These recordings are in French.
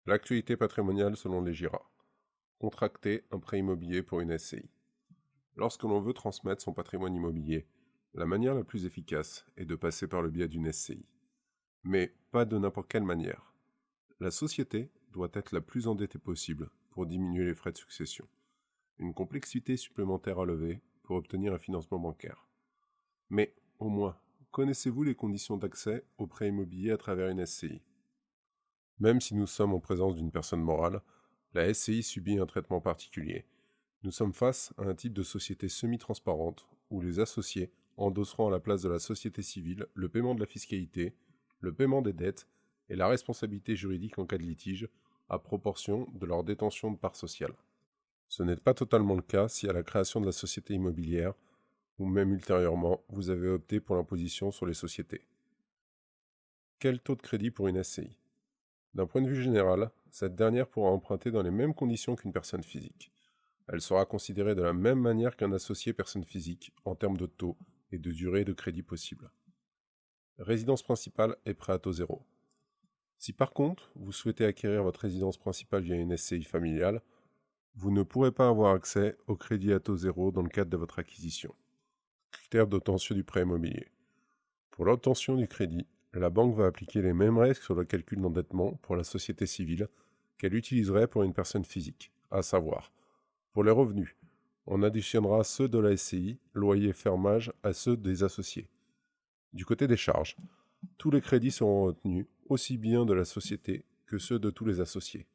L'actualité patrimoniale selon les GIRA. Contracter un prêt immobilier pour une SCI. Lorsque l'on veut transmettre son patrimoine immobilier, la manière la plus efficace est de passer par le biais d'une SCI. Mais pas de n'importe quelle manière. La société doit être la plus endettée possible pour diminuer les frais de succession. Une complexité supplémentaire à lever pour obtenir un financement bancaire. Mais, au moins, connaissez-vous les conditions d'accès au prêt immobilier à travers une SCI ? Même si nous sommes en présence d'une personne morale, la SCI subit un traitement particulier. Nous sommes face à un type de société semi-transparente où les associés endosseront à la place de la société civile le paiement de la fiscalité, le paiement des dettes et la responsabilité juridique en cas de litige, à proportion de leur détention de parts sociales. Ce n'est pas totalement le cas si à la création de la société immobilière, ou même ultérieurement, vous avez opté pour l'imposition sur les sociétés. Quel taux de crédit pour une SCI ? D'un point de vue général, cette dernière pourra emprunter dans les mêmes conditions qu'une personne physique. Elle sera considérée de la même manière qu'un associé personne physique en termes de taux et de durée de crédit possible. Résidence principale et prêt à taux zéro. Si par contre, vous souhaitez acquérir votre résidence principale via une SCI familiale, vous ne pourrez pas avoir accès au crédit à taux zéro dans le cadre de votre acquisition. Critères d'obtention du prêt immobilier. Pour l'obtention du crédit, la banque va appliquer les mêmes règles sur le calcul d'endettement pour la société civile qu'elle utiliserait pour une personne physique, à savoir, pour les revenus, on additionnera ceux de la SCI, loyer et fermage, à ceux des associés. Du côté des charges, tous les crédits seront retenus, aussi bien de la société que ceux de tous les associés.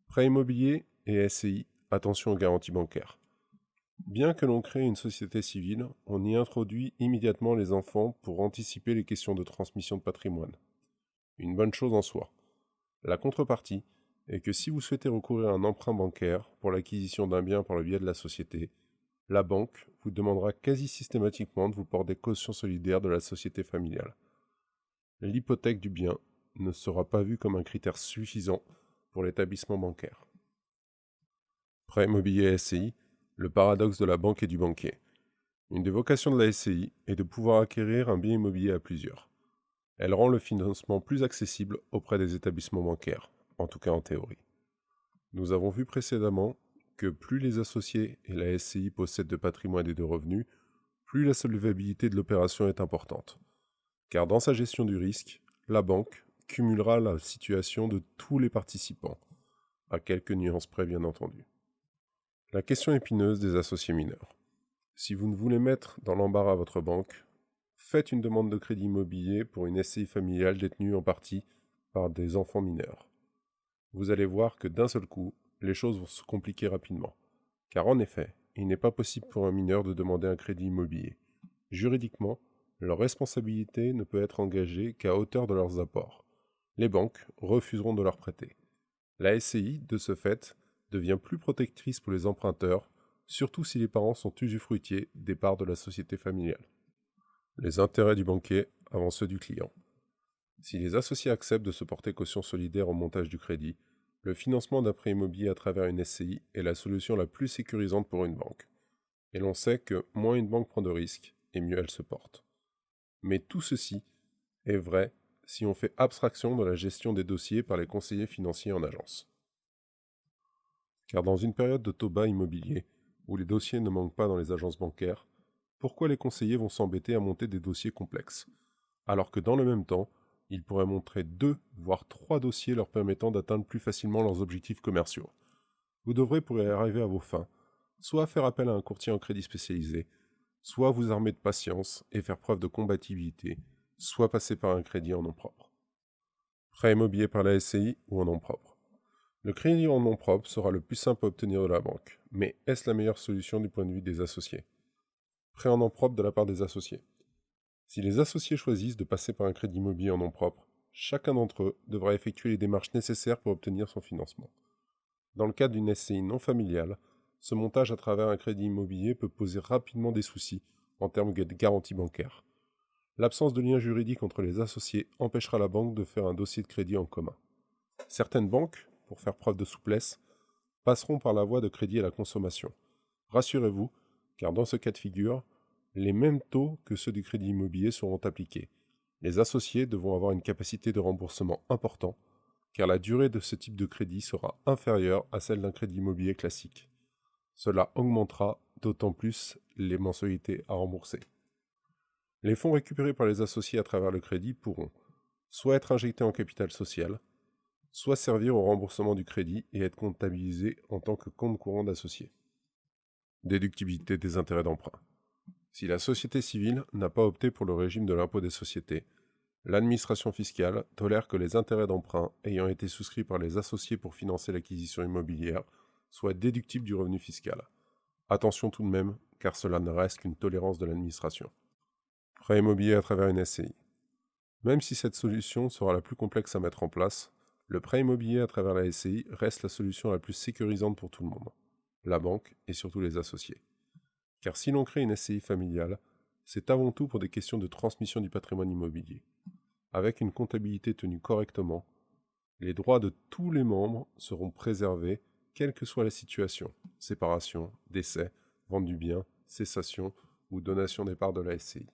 Prêt immobilier et SCI, attention aux garanties bancaires. Bien que l'on crée une société civile, on y introduit immédiatement les enfants pour anticiper les questions de transmission de patrimoine. Une bonne chose en soi. La contrepartie est que si vous souhaitez recourir à un emprunt bancaire pour l'acquisition d'un bien par le biais de la société, la banque vous demandera quasi systématiquement de vous porter caution solidaire de la société familiale. L'hypothèque du bien ne sera pas vue comme un critère suffisant pour l'établissement bancaire. Prêt immobilier SCI, le paradoxe de la banque et du banquier. Une des vocations de la SCI est de pouvoir acquérir un bien immobilier à plusieurs. Elle rend le financement plus accessible auprès des établissements bancaires, en tout cas en théorie. Nous avons vu précédemment que plus les associés et la SCI possèdent de patrimoine et de revenus, plus la solvabilité de l'opération est importante. Car dans sa gestion du risque, la banque cumulera la situation de tous les participants, à quelques nuances près bien entendu. La question épineuse des associés mineurs. Si vous ne voulez mettre dans l'embarras votre banque, faites une demande de crédit immobilier pour une SCI familiale détenue en partie par des enfants mineurs. Vous allez voir que d'un seul coup, les choses vont se compliquer rapidement. Car en effet, il n'est pas possible pour un mineur de demander un crédit immobilier. Juridiquement, leur responsabilité ne peut être engagée qu'à hauteur de leurs apports. Les banques refuseront de leur prêter. La SCI, de ce fait, devient plus protectrice pour les emprunteurs, surtout si les parents sont usufruitiers des parts de la société familiale. Les intérêts du banquier avant ceux du client. Si les associés acceptent de se porter caution solidaire au montage du crédit, le financement d'un prêt immobilier à travers une SCI est la solution la plus sécurisante pour une banque. Et l'on sait que moins une banque prend de risques, et mieux elle se porte. Mais tout ceci est vrai si on fait abstraction de la gestion des dossiers par les conseillers financiers en agence. Car dans une période de taux bas immobilier, où les dossiers ne manquent pas dans les agences bancaires, pourquoi les conseillers vont s'embêter à monter des dossiers complexes, alors que dans le même temps, ils pourraient montrer 2 voire 3 dossiers leur permettant d'atteindre plus facilement leurs objectifs commerciaux. Vous devrez pour y arriver à vos fins, soit faire appel à un courtier en crédit spécialisé, soit vous armer de patience et faire preuve de combativité, soit passer par un crédit en nom propre. Prêt immobilier par la SCI ou en nom propre. Le crédit en nom propre sera le plus simple à obtenir de la banque, mais est-ce la meilleure solution du point de vue des associés ? Prêt en nom propre de la part des associés. Si les associés choisissent de passer par un crédit immobilier en nom propre, chacun d'entre eux devra effectuer les démarches nécessaires pour obtenir son financement. Dans le cadre d'une SCI non familiale, ce montage à travers un crédit immobilier peut poser rapidement des soucis en termes de garantie bancaire. L'absence de lien juridique entre les associés empêchera la banque de faire un dossier de crédit en commun. Certaines banques, pour faire preuve de souplesse, passeront par la voie de crédit à la consommation. Rassurez-vous, car dans ce cas de figure, les mêmes taux que ceux du crédit immobilier seront appliqués. Les associés devront avoir une capacité de remboursement important, car la durée de ce type de crédit sera inférieure à celle d'un crédit immobilier classique. Cela augmentera d'autant plus les mensualités à rembourser. Les fonds récupérés par les associés à travers le crédit pourront soit être injectés en capital social, soit servir au remboursement du crédit et être comptabilisés en tant que compte courant d'associés. Déductibilité des intérêts d'emprunt. Si la société civile n'a pas opté pour le régime de l'impôt des sociétés, l'administration fiscale tolère que les intérêts d'emprunt ayant été souscrits par les associés pour financer l'acquisition immobilière soient déductibles du revenu fiscal. Attention tout de même, car cela ne reste qu'une tolérance de l'administration. Prêt immobilier à travers une SCI. Même si cette solution sera la plus complexe à mettre en place, le prêt immobilier à travers la SCI reste la solution la plus sécurisante pour tout le monde, la banque et surtout les associés. Car si l'on crée une SCI familiale, c'est avant tout pour des questions de transmission du patrimoine immobilier. Avec une comptabilité tenue correctement, les droits de tous les membres seront préservés, quelle que soit la situation, séparation, décès, vente du bien, cessation ou donation des parts de la SCI.